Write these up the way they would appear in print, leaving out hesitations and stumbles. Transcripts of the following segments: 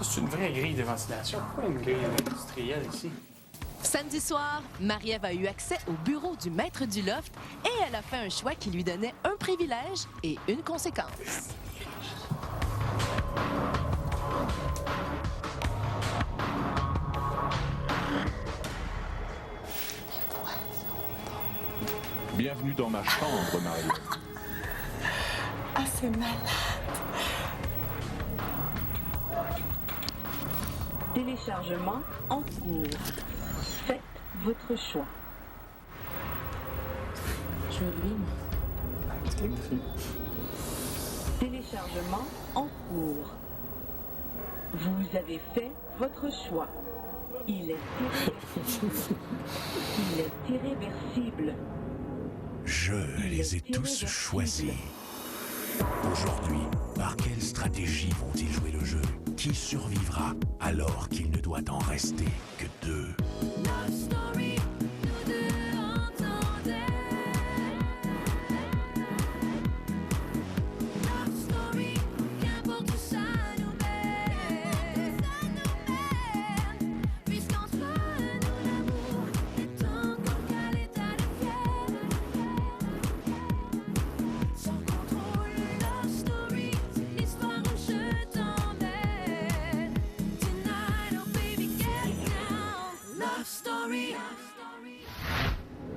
Ça, c'est une vraie grille de ventilation. Pourquoi une grille industrielle ici? Samedi soir, Marie-Ève a eu accès au bureau du maître du loft et elle a fait un choix qui lui donnait un privilège et une conséquence. Bienvenue dans ma chambre, Marie. Ah, c'est malade. Téléchargement en cours. Faites votre choix. Je veux lui, moi. Téléchargement en cours. Vous avez fait votre choix. Il est irréversible. Il est irréversible. Je les ai tous choisis. Aujourd'hui, par quelle stratégie vont-ils jouer le jeu? Qui survivra alors qu'il ne doit en rester que deux?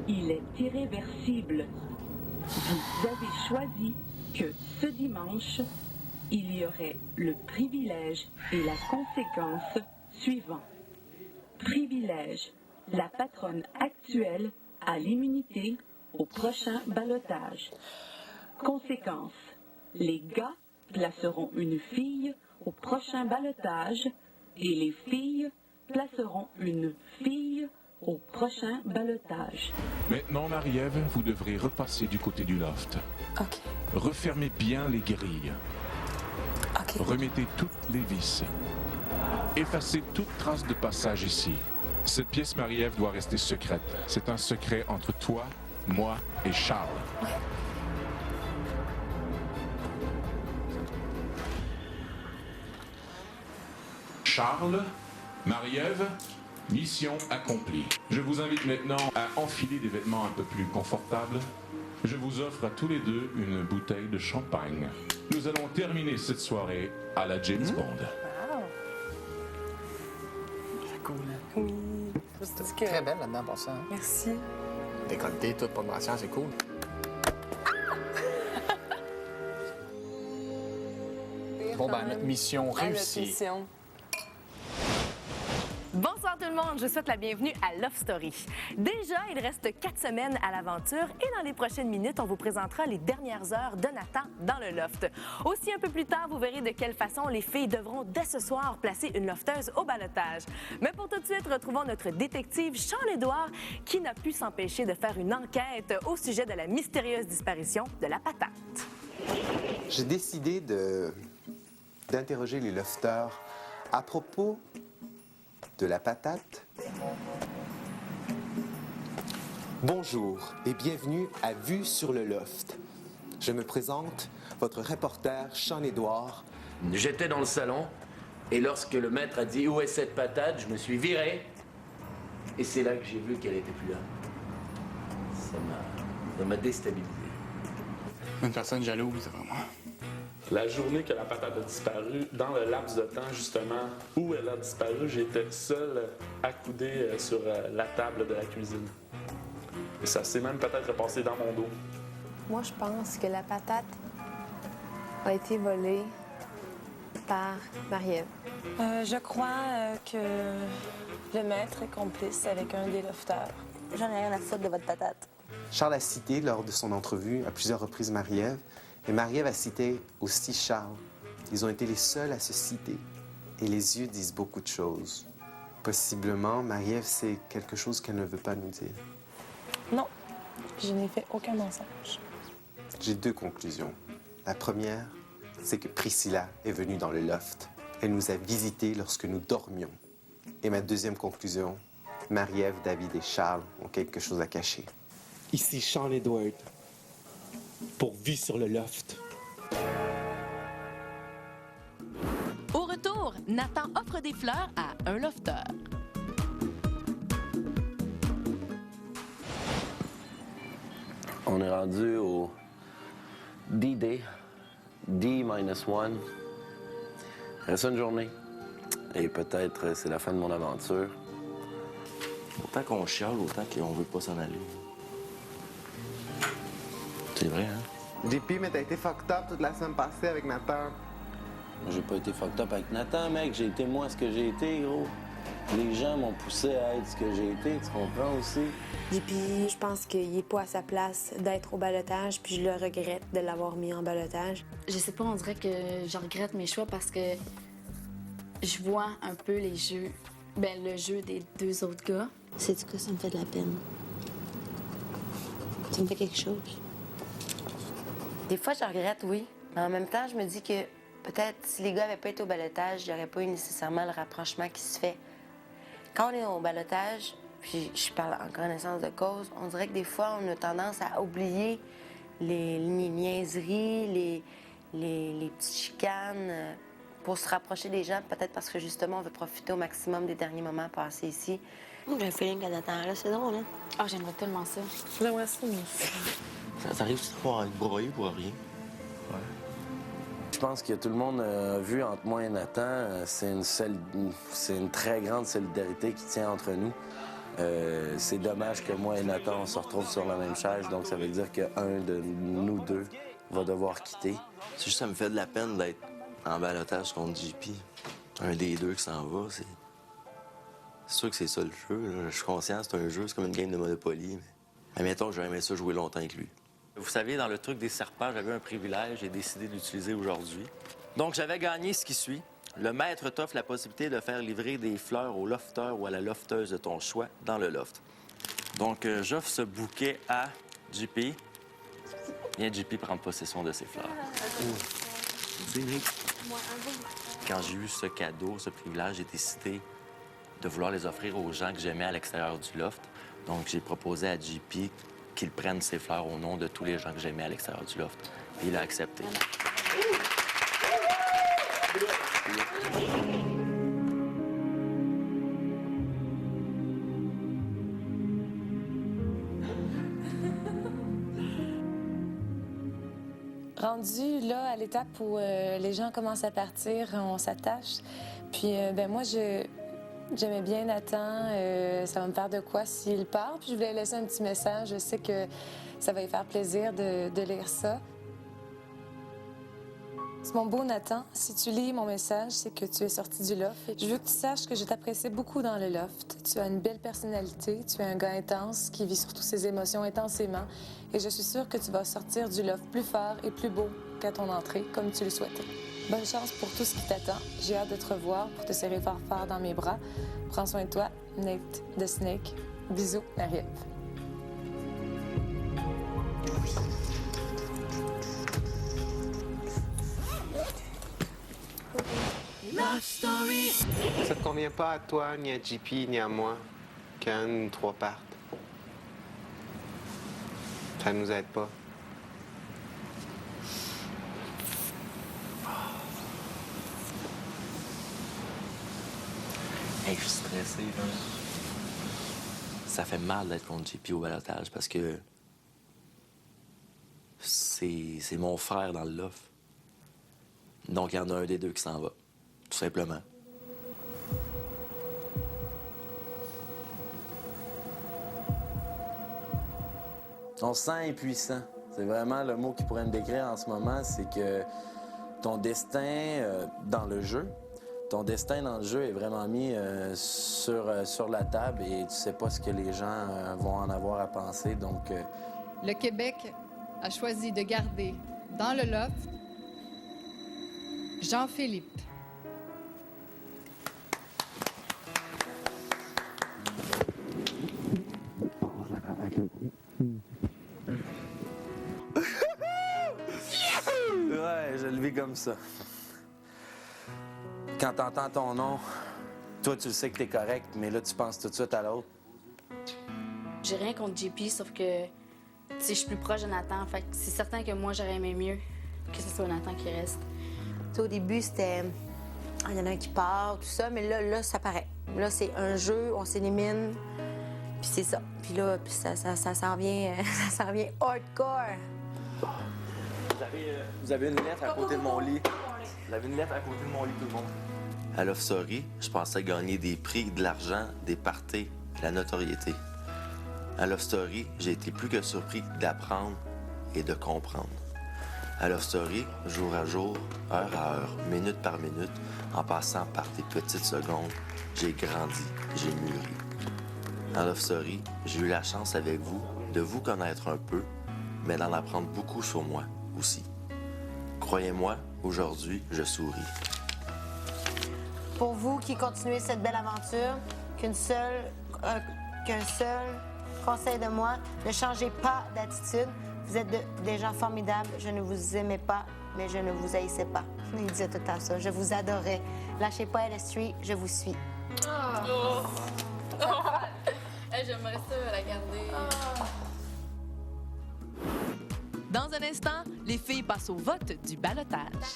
Il est irréversible. Vous avez choisi que ce dimanche, il y aurait le privilège et la conséquence suivant. Privilège. La patronne actuelle a l'immunité au prochain ballottage. Conséquence. Les gars placeront une fille au prochain ballottage et les filles placeront une fille au prochain ballottage. Maintenant, Marie-Ève, vous devrez repasser du côté du loft. OK. Refermez bien les grilles. OK. Remettez toutes les vis. Effacez toute trace de passage ici. Cette pièce, Marie-Ève, doit rester secrète. C'est un secret entre toi, moi et Charles. Charles, Marie-Ève, mission accomplie. Je vous invite maintenant à enfiler des vêtements un peu plus confortables. Je vous offre à tous les deux une bouteille de champagne. Nous allons terminer cette soirée à la James Bond. C'est cool, hein? Oui. Parce que... Très belle là-dedans, pour ça. Hein? Merci. Décolleté, tout, pas de brassière, c'est cool. Bon, ben, notre mission réussie. Mission. Bonsoir tout le monde, je souhaite la bienvenue à Love Story. Déjà, il reste 4 semaines à l'aventure et dans les prochaines minutes, on vous présentera les dernières heures de Nathan dans le loft. Aussi, un peu plus tard, vous verrez de quelle façon les filles devront dès ce soir placer une lofteuse au ballottage. Mais pour tout de suite, retrouvons notre détective Charles-Édouard qui n'a pu s'empêcher de faire une enquête au sujet de la mystérieuse disparition de la patate. J'ai décidé d'interroger les lofters à propos de la patate. Bonjour et bienvenue à Vue sur le loft. Je me présente, votre reporter Charles-Édouard. J'étais dans le salon et lorsque le maître a dit « Où est cette patate ?», je me suis viré et c'est là que j'ai vu qu'elle n'était plus là. Ça m'a déstabilisé. Une personne jalouse, vraiment. La journée que la patate a disparu, dans le laps de temps, justement, où elle a disparu, j'étais seul accoudé sur la table de la cuisine. Et ça s'est même peut-être passé dans mon dos. Moi, je pense que la patate a été volée par Marie-Ève. Je crois que le maître est complice avec un des lofters. J'en ai rien à foutre de votre patate. Charles a cité lors de son entrevue à plusieurs reprises Marie-Ève, et Marie-Ève a cité aussi Charles. Ils ont été les seuls à se citer. Et les yeux disent beaucoup de choses. Possiblement, Marie-Ève sait quelque chose qu'elle ne veut pas nous dire. Non, je n'ai fait aucun mensonge. J'ai 2 conclusions. La première, c'est que Priscilla est venue dans le loft. Elle nous a visités lorsque nous dormions. Et ma deuxième conclusion, Marie-Ève, David et Charles ont quelque chose à cacher. Ici Charles-Édouard, pour Vue sur le loft. Au retour, jour, Nathan offre des fleurs à un lofteur. On est rendu au D-Day, D-1. Reste une journée. Et peut-être c'est la fin de mon aventure. Autant qu'on chiale, autant qu'on veut pas s'en aller. C'est vrai, hein? JP, mais t'as été fucked up toute la semaine passée avec Nathan. J'ai pas été fucked up avec Nathan, mec. J'ai été moi ce que j'ai été, gros. Les gens m'ont poussé à être ce que j'ai été, tu comprends aussi? JP, je pense qu'il est pas à sa place d'être au ballottage, puis je le regrette de l'avoir mis en ballottage. Je sais pas, on dirait que je regrette mes choix parce que je vois un peu les jeux, le jeu des deux autres gars. Sais-tu quoi, ça me fait de la peine. Ça me fait quelque chose. Des fois, je regrette, oui. Mais en même temps, je me dis que peut-être si les gars n'avaient pas été au ballottage, il n'y aurait pas eu nécessairement le rapprochement qui se fait. Quand on est au ballottage, puis je parle en connaissance de cause, on dirait que des fois, on a tendance à oublier les niaiseries, les petites chicanes pour se rapprocher des gens, peut-être parce que justement, on veut profiter au maximum des derniers moments passés ici. J'ai un feeling qu'elle attend là, c'est drôle, hein? Ah, j'aimerais tellement ça. J'aimerais ça, mais... Ça t'arrive de pouvoir être broyé pour rien? Ouais. Je pense que tout le monde a vu entre moi et Nathan, c'est une très grande solidarité qui tient entre nous. C'est dommage que moi et Nathan, on se retrouve sur la même chaise, donc ça veut dire qu'un de nous deux va devoir quitter. C'est juste ça me fait de la peine d'être en ballottage contre JP. Un des deux qui s'en va, c'est sûr que c'est ça le jeu. Là. Je suis conscient, c'est un jeu, c'est comme une game de Monopoly. Mais admettons que j'aurais aimé ça jouer longtemps avec lui. Vous savez, dans le truc des serpents, j'avais un privilège, j'ai décidé de l'utiliser aujourd'hui. Donc, j'avais gagné ce qui suit. Le maître t'offre la possibilité de faire livrer des fleurs au lofteur ou à la lofteuse de ton choix dans le loft. Donc, j'offre ce bouquet à JP. Viens, JP, prendre possession de ces fleurs. Tu sais, Nick, quand j'ai eu ce cadeau, ce privilège, j'ai décidé de vouloir les offrir aux gens que j'aimais à l'extérieur du loft. Donc, j'ai proposé à JP qu'il prenne ses fleurs au nom de tous les gens que j'aimais à l'extérieur du loft. Et il a accepté. Rendu là, à l'étape où les gens commencent à partir, on s'attache. Puis, moi, j'aimais bien Nathan. Ça va me faire de quoi s'il part. Puis je voulais laisser un petit message. Je sais que ça va lui faire plaisir de lire ça. C'est mon beau Nathan. Si tu lis mon message, c'est que tu es sorti du loft. Je veux que tu saches que je t'apprécie beaucoup dans le loft. Tu as une belle personnalité. Tu es un gars intense qui vit surtout ses émotions intensément. Et je suis sûre que tu vas sortir du loft plus fort et plus beau qu'à ton entrée, comme tu le souhaitais. Bonne chance pour tout ce qui t'attend. J'ai hâte de te revoir pour te serrer fort fort dans mes bras. Prends soin de toi, Nate de Snake. Bisous, Marie-Ève. Love Story. Ça te convient pas à toi, ni à JP, ni à moi, qu'un ou trois partent. Ça nous aide pas. Hey, je suis stressé, là. Ça fait mal d'être contre JP au ballottage parce que c'est mon frère dans le loft. Donc, il y en a un des deux qui s'en va, tout simplement. On se sent impuissant. C'est vraiment le mot qui pourrait me décrire en ce moment, c'est que ton destin dans le jeu, est vraiment mis sur la table et tu sais pas ce que les gens vont en avoir à penser. Donc, Le Québec a choisi de garder dans le loft Jean-Philippe. Ouais, je le vis comme ça. Quand t'entends ton nom, toi, tu le sais que t'es correct, mais là, tu penses tout de suite à l'autre. J'ai rien contre JP, sauf que je suis plus proche de Nathan. Fait que c'est certain que moi, j'aurais aimé mieux que ce soit Nathan qui reste. Au début, c'était il y en a un qui part, tout ça, mais là, ça paraît. Là, c'est un jeu, on s'élimine, puis c'est ça. Puis là, puis ça s'en vient, ça s'en vient hardcore. Vous avez une lettre à côté de mon lit. Vous avez une lettre à côté de mon lit, tout le monde. À Love Story, je pensais gagner des prix, de l'argent, des parties, de la notoriété. À Love Story, j'ai été plus que surpris d'apprendre et de comprendre. À Love Story, jour à jour, heure à heure, minute par minute, en passant par des petites secondes, j'ai grandi, j'ai mûri. À Love Story, j'ai eu la chance avec vous de vous connaître un peu, mais d'en apprendre beaucoup sur moi aussi. Croyez-moi, aujourd'hui, je souris. Pour vous qui continuez cette belle aventure, qu'un seul conseil de moi, ne changez pas d'attitude. Vous êtes des gens formidables. Je ne vous aimais pas, mais je ne vous haïssais pas. Il disait tout le temps ça. Je vous adorais. Lâchez pas LS3, je vous suis. J'aimerais ça la garder. Dans un instant, les filles passent au vote du ballottage.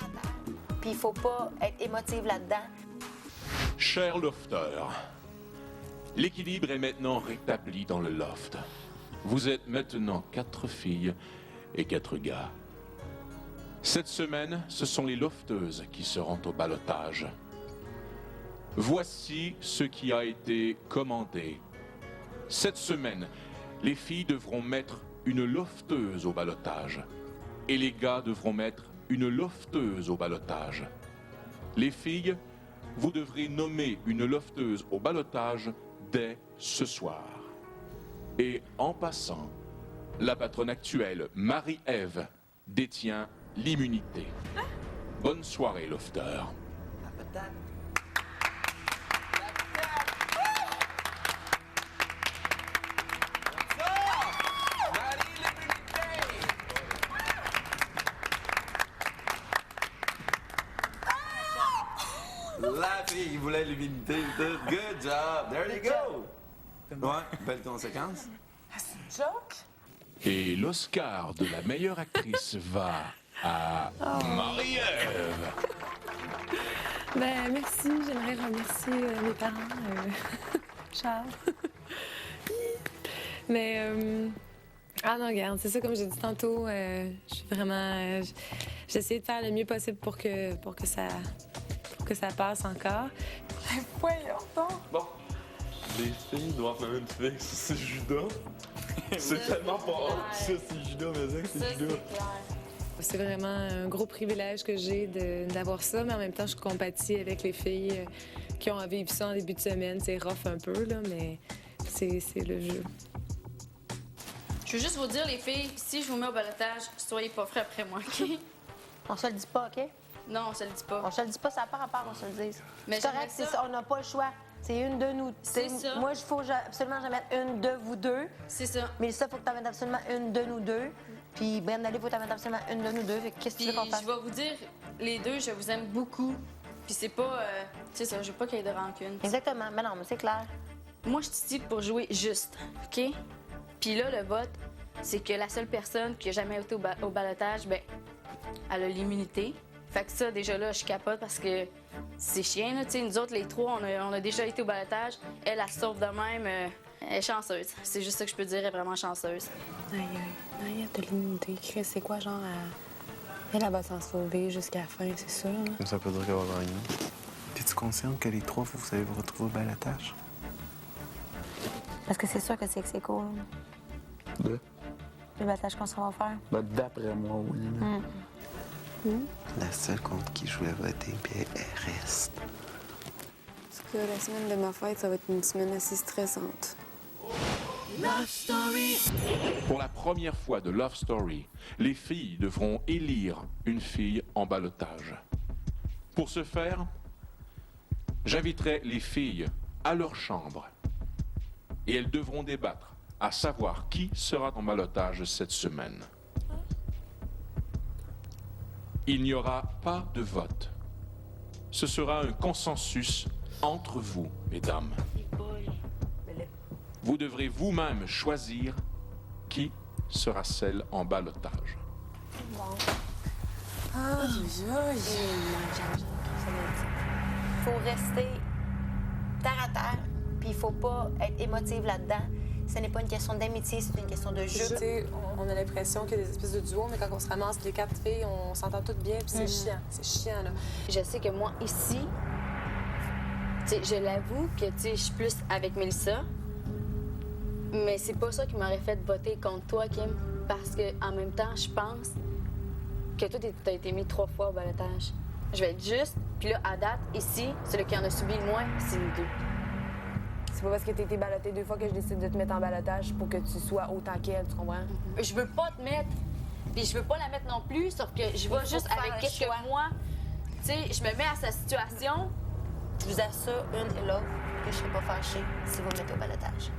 Puis il faut pas être émotive là-dedans. Chers lofters, l'équilibre est maintenant rétabli dans le loft. Vous êtes maintenant 4 filles et 4 gars. Cette semaine, ce sont les lofteuses qui seront au ballottage. Voici ce qui a été commandé. Cette semaine, les filles devront mettre une lofteuse au ballottage et les gars devront mettre une lofteuse au ballottage. Les filles, vous devrez nommer une lofteuse au ballottage dès ce soir. Et en passant, la patronne actuelle, Marie-Ève, détient l'immunité. Bonne soirée, lofter. La fille qui voulait l'humilité. Good job. There you go. Ouais, belle conséquence. C'est une joke? Et l'Oscar de la meilleure actrice va à Marie-Ève. Ben, merci. J'aimerais remercier mes parents, Charles. Mais, ah non, regarde, c'est ça, comme j'ai dit tantôt, je suis vraiment... j'ai essayé de faire le mieux possible pour que ça passe encore. Voyons donc! Bon, les filles doivent même fixer, c'est Judas. C'est tellement pas honte, ça, c'est Judas, mais ça, c'est Judas. C'est vraiment un gros privilège que j'ai d'avoir ça, mais en même temps, je compatis avec les filles qui ont à vivre ça en début de semaine. C'est rough un peu, là, mais c'est le jeu. Je veux juste vous dire, les filles, si je vous mets au ballottage, soyez pas frais après moi, OK? On se le dit pas, OK? Non, on se le dit pas. On se le dit pas, ça n'a pas rapport qu'on se le dise. Mais c'est correct, c'est ça, on n'a pas le choix. C'est une de nous. C'est ça. Moi, il faut absolument que je mette une de vous deux. C'est ça. Mais ça, il faut que tu en mettes absolument une de nous deux. Puis Brenda, il faut que tu en mettes absolument une de nous deux. Fait que qu'est-ce que tu veux qu'on fasse? Je vais vous dire, les deux, je vous aime beaucoup. Puis c'est pas... tu sais ça, je veux pas qu'il y ait de rancune. Exactement. Mais non, mais c'est clair. Moi, je suis ici pour jouer juste, OK? Puis là, le vote, c'est que la seule personne qui a jamais été au ballottage, ben, elle a l'immunité. Fait que ça, déjà là, je capote parce que c'est chiant, là. Tu sais, nous autres, les trois, on a déjà été au ballottage. Elle sauve de même. Elle est chanceuse. C'est juste ça que je peux dire, elle est vraiment chanceuse. Aïe, aïe. Aïe, t'as l'immunité. Chris, c'est quoi, genre, elle va s'en sauver jusqu'à la fin, c'est sûr, là? Ça peut dire qu'elle va gagner. T'es-tu consciente que les trois, vous allez vous retrouver au ballottage? Parce que c'est sûr que c'est cool. De? Le ballottage qu'on s'en va faire. Ben, d'après moi, oui. La seule contre qui je voulais voter, puis elle reste. Parce que la semaine de ma fête, ça va être une semaine assez stressante. Love Story. Pour la première fois de Love Story, les filles devront élire une fille en ballottage. Pour ce faire, j'inviterai les filles à leur chambre et elles devront débattre à savoir qui sera en ballottage cette semaine. Il n'y aura pas de vote. Ce sera un consensus entre vous, mesdames. Vous devrez vous-même choisir qui sera celle en ballottage. faut rester terre à terre, puis il faut pas être émotive là-dedans. Ce n'est pas une question d'amitié, c'est une question de jeu. Tu sais, on a l'impression qu'il y a des espèces de duos, mais quand on se ramasse les 4 filles, on s'entend toutes bien, puis c'est chiant. C'est chiant, là. Je sais que moi, ici, tu sais, je l'avoue que, tu sais, je suis plus avec Mélissa, mais c'est pas ça qui m'aurait fait voter contre toi, Kim, parce que en même temps, je pense que toi, t'as été mis 3 fois au ballottage. Je vais être juste, puis là, à date, ici, celui qui en a subi le moins, c'est nous 2. C'est pas parce que t'as été ballottée 2 fois que je décide de te mettre en ballotage pour que tu sois autant qu'elle, tu comprends? Je veux pas te mettre, puis je veux pas la mettre non plus, sauf que je vais juste avec quelques mois. Tu sais, je me mets à sa situation. Je vous assure, une et l'autre, que je serais pas fâchée si vous me mettez au ballotage.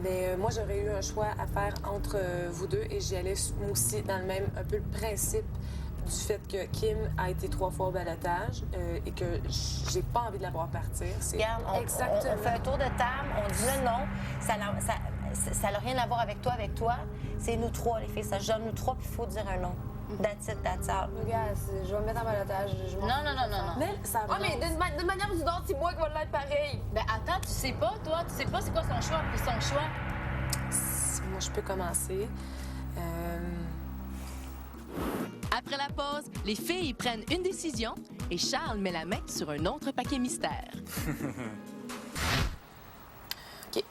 Mais moi, j'aurais eu un choix à faire entre vous deux et j'y allais moi aussi dans le même, un peu le principe du fait que Kim a été 3 fois au ballotage et que j'ai pas envie de la voir partir. Regarde, on fait un tour de table, on dit le nom. Ça n'a rien à voir avec toi. C'est nous 3, les filles. Ça se donne nous 3, puis il faut dire un nom. That's it, that's all. Regarde, je vais me mettre en ballotage. Non. Mais ça va. Mais d'une manière ou d'une autre, c'est moi qui vais l'être pareil. Ben attends, tu sais pas, toi. Tu sais pas c'est quoi son choix, puis son choix. Moi, je peux commencer. Après la pause, les filles prennent une décision et Charles met la main sur un autre paquet mystère. OK.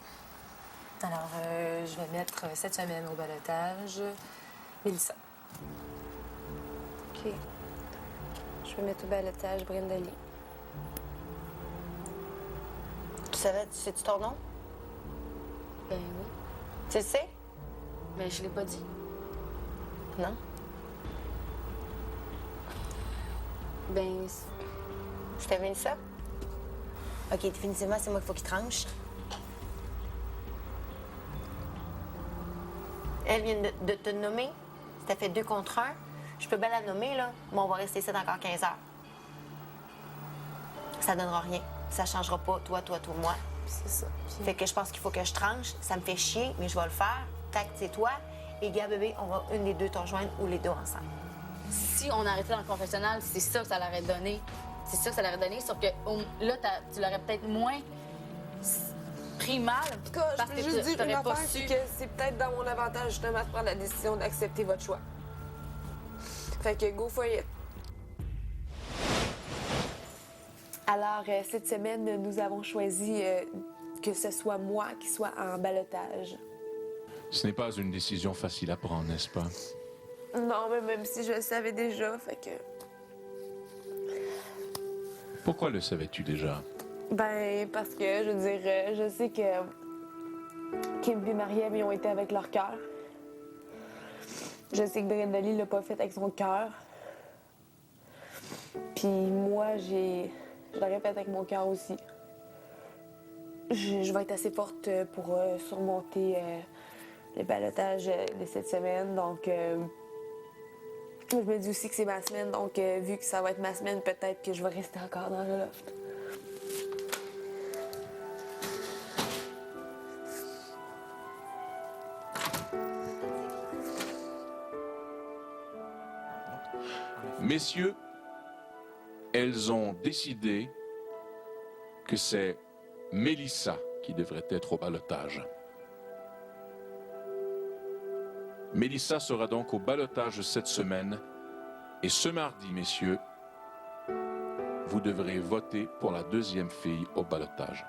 Alors, je vais mettre cette semaine au ballotage Mélissa. OK. Je vais mettre au ballotage Brenda Lee. Sais-tu ton nom? Ben oui. Tu le sais? Mais je l'ai pas dit. Non? Ben, c'était Mélissa? OK, définitivement, c'est moi qu'il faut qu'il tranche. Elle vient de te nommer. Ça fait 2 contre 1. Je peux bien la nommer, là, mais on va rester ici encore 15 heures. Ça donnera rien. Ça changera pas, toi, moi. C'est ça. Fait que je pense qu'il faut que je tranche. Ça me fait chier, mais je vais le faire. Tac, c'est toi. Et gars, bébé, on va une des deux te rejoindre ou les deux ensemble. Si on arrêtait dans le confessionnal, c'est ça que ça l'aurait donné. C'est ça que ça l'aurait donné, sauf que là, tu l'aurais peut-être moins pris mal. En tout cas, je peux juste dire une affaire, c'est que c'est peut-être dans mon avantage justement de prendre la décision d'accepter votre choix. Fait que go for it. Alors, cette semaine, nous avons choisi que ce soit moi qui soit en ballotage. Ce n'est pas une décision facile à prendre, n'est-ce pas? Non, mais même si je le savais déjà, fait que... Pourquoi le savais-tu déjà? Ben, parce que, je veux dire, je sais que Kim et Marie-Ève, ils ont été avec leur cœur. Je sais que Brenda Lee l'a pas fait avec son cœur. Puis moi, je l'aurais fait avec mon cœur aussi. Je vais être assez forte pour surmonter les ballottages de cette semaine. Donc, je me dis aussi que c'est ma semaine. Donc, vu que ça va être ma semaine, peut-être que je vais rester encore dans le loft. Messieurs, elles ont décidé que c'est Mélissa qui devrait être au ballotage. Mélissa sera donc au ballotage cette semaine. Et ce mardi, messieurs, vous devrez voter pour la deuxième fille au ballotage.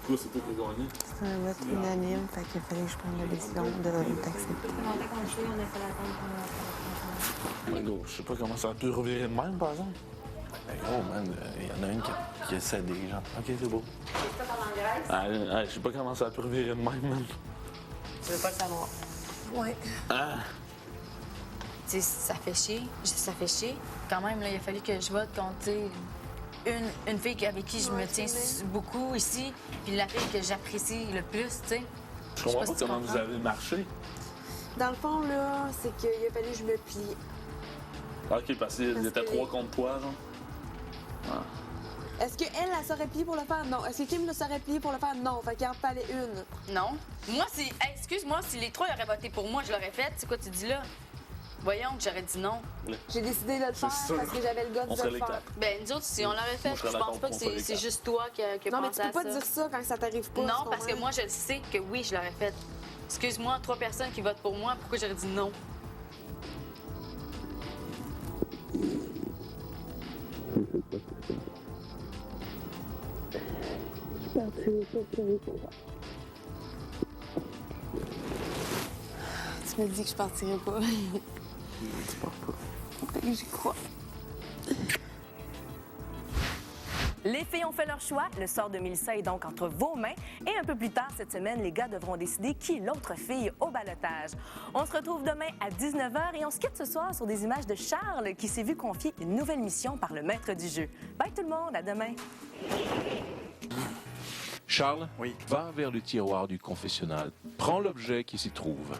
Toi, c'est toi qui as gagné. C'est un vote unanime, fait qu'il fallait que je prenne la décision de t'accepter. Mais gros, je sais pas comment ça a pu revirer de même, par exemple. Mais gros, man, il y en a une qui a cédé, genre. OK, c'est beau. Je sais pas comment ça a pu revirer de même, man. Tu veux pas le savoir? Ouais. Ah! Tu sais, ça fait chier. Ça fait chier. Quand même, là, il a fallu que je vote contre, tu sais, une fille avec qui je me tiens beaucoup ici, puis la fille que j'apprécie le plus, tu sais. Je comprends pas comment vous avez marché. Dans le fond, là, c'est qu'il a fallu que je me plie. OK, parce qu'il était 3 contre toi, genre? Est-ce qu'elle, elle serait pliée pour le faire? Non. Est-ce que Kim le serait pliée pour le faire? Non. Fait qu'il en fallait une. Non. Moi, si... Hey, excuse-moi, si les trois auraient voté pour moi, je l'aurais fait. C'est quoi tu dis là? Voyons que j'aurais dit non. J'ai décidé de le faire parce que j'avais le goût de le faire. Ben, nous autres, si on l'aurait fait, je pense pas que c'est juste toi qui a Non, mais pensé tu à peux pas ça. dire ça quand ça t'arrive pas. Non, parce que moi, je le sais que oui, je l'aurais fait. Excuse-moi, 3 personnes qui votent pour moi, pourquoi j'aurais dit non? Tu me dis que je partirai pas. Tu pars pas. J'y crois. Les filles ont fait leur choix. Le sort de Mélissa est donc entre vos mains. Et un peu plus tard cette semaine, les gars devront décider qui est l'autre fille au ballottage. On se retrouve demain à 19h et on se quitte ce soir sur des images de Charles qui s'est vu confier une nouvelle mission par le maître du jeu. Bye tout le monde, à demain. Charles, va vers le tiroir du confessionnal. Prends l'objet qui s'y trouve.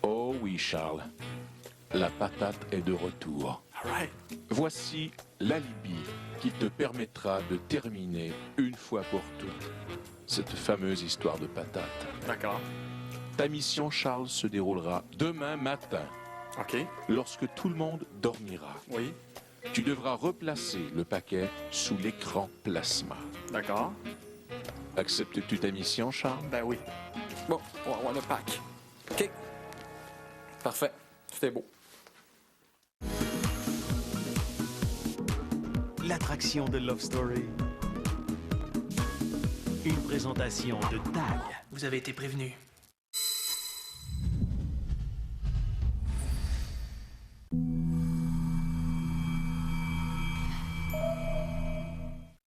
Oh oui, Charles. La patate est de retour. Voici l'alibi qui te permettra de terminer une fois pour toutes cette fameuse histoire de patate. D'accord. Ta mission, Charles, se déroulera demain matin. OK. Lorsque tout le monde dormira. Oui. Tu devras replacer le paquet sous l'écran plasma. D'accord. Acceptes-tu ta mission, Charles? Ben oui. Bon, on a pack. OK. Parfait. C'était beau. L'attraction de Love Story. Une présentation de TAG. Vous avez été prévenu.